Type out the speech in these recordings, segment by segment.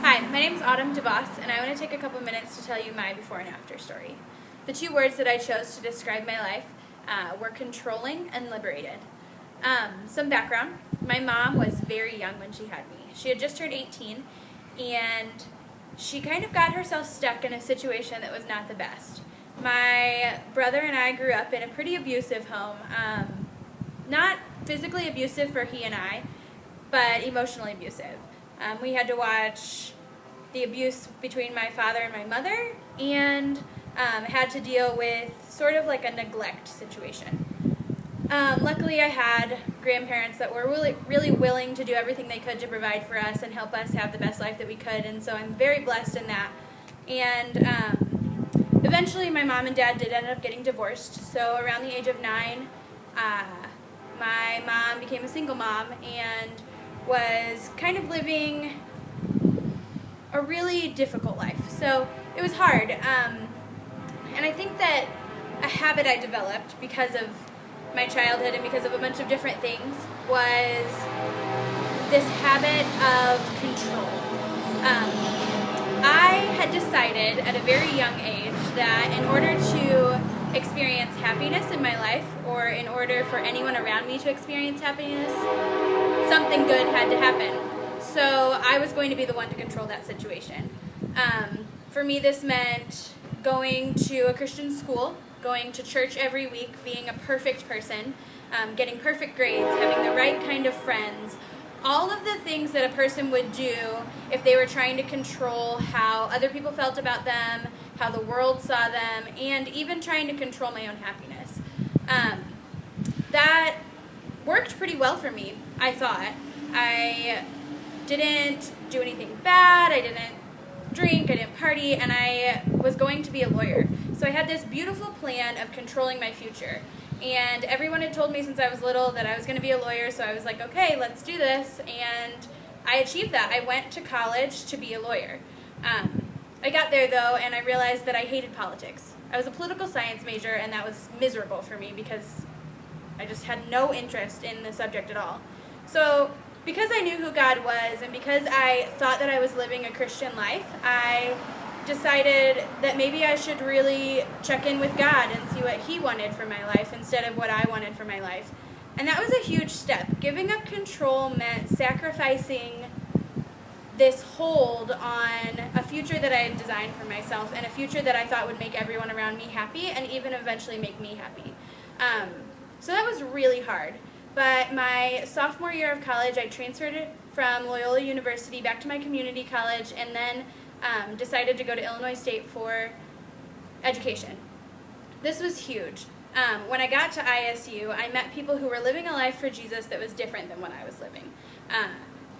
Hi, my name is Autumn DeVos, and I want to take a couple minutes to tell you my before and after story. The two words that I chose to describe my life were controlling and liberated. Some background. My mom was very young when she had me. She had just turned 18, and she kind of got herself stuck in a situation that was not the best. My brother and I grew up in a pretty abusive home. Not physically abusive for he and I, but emotionally abusive. We had to watch the abuse between my father and my mother, and had to deal with sort of like a neglect situation. Luckily, I had grandparents that were really willing to do everything they could to provide for us and help us have the best life that we could, and so I'm very blessed in that. And eventually, my mom and dad did end up getting divorced, so around the age of 9, my mom became a single mom and was kind of living a really difficult life. So it was hard. And I think that a habit I developed because of my childhood and because of a bunch of different things was this habit of control. I had decided at a very young age that in order to experience happiness in my life, or in order for anyone around me to experience happiness, something good had to happen. So I was going to be the one to control that situation. For me, this meant going to a Christian school, going to church every week, being a perfect person, getting perfect grades, having the right kind of friends, all of the things that a person would do if they were trying to control how other people felt about them, how the world saw them, and even trying to control my own happiness. That worked pretty well for me, I thought. I didn't do anything bad, I didn't drink, I didn't party, and I was going to be a lawyer. So I had this beautiful plan of controlling my future. And everyone had told me since I was little that I was going to be a lawyer, so I was like, okay, let's do this. And I achieved that. I went to college to be a lawyer. I got there, though, and I realized that I hated politics. I was a political science major, and that was miserable for me because I just had no interest in the subject at all. So because I knew who God was, and because I thought that I was living a Christian life, I decided that maybe I should really check in with God and see what He wanted for my life instead of what I wanted for my life. And that was a huge step. Giving up control meant sacrificing this hold on a future that I had designed for myself and a future that I thought would make everyone around me happy and even eventually make me happy. So that was really hard. But my sophomore year of college, I transferred from Loyola University back to my community college, and then decided to go to Illinois State for education. This was huge. When I got to ISU, I met people who were living a life for Jesus that was different than what I was living.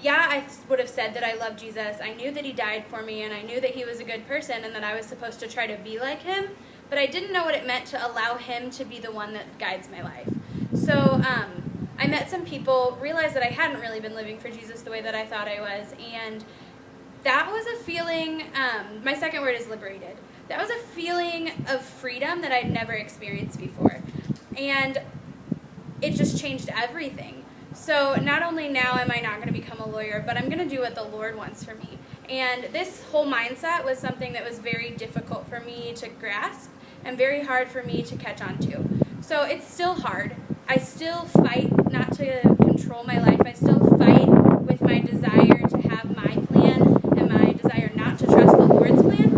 I would have said that I loved Jesus. I knew that He died for me, and I knew that He was a good person and that I was supposed to try to be like Him, but I didn't know what it meant to allow Him to be the one that guides my life. So I met some people, realized that I hadn't really been living for Jesus the way that I thought I was, and that was a feeling, my second word is liberated. That was a feeling of freedom that I'd never experienced before. And it just changed everything. So not only now am I not going to become a lawyer, but I'm going to do what the Lord wants for me. And this whole mindset was something that was very difficult for me to grasp and very hard for me to catch on to. So it's still hard. I still fight not to control my life. I still fight with my desire to have my plan and my desire not to trust the Lord's plan.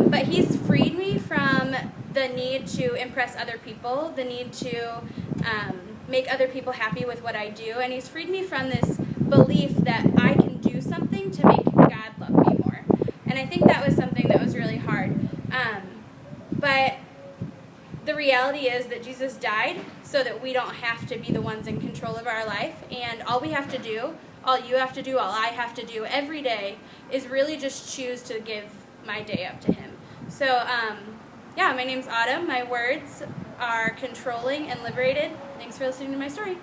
But He's freed me from the need to impress other people, the need to make other people happy with what I do. And He's freed me from this belief that I can do something to make God love me more. And I think that was something that was really hard. But the reality is that Jesus died so that we don't have to be the ones in control of our life. And all we have to do, all you have to do, all I have to do every day is really just choose to give my day up to Him. So, my name's Autumn. My words are controlling and liberated. Thanks for listening to my story.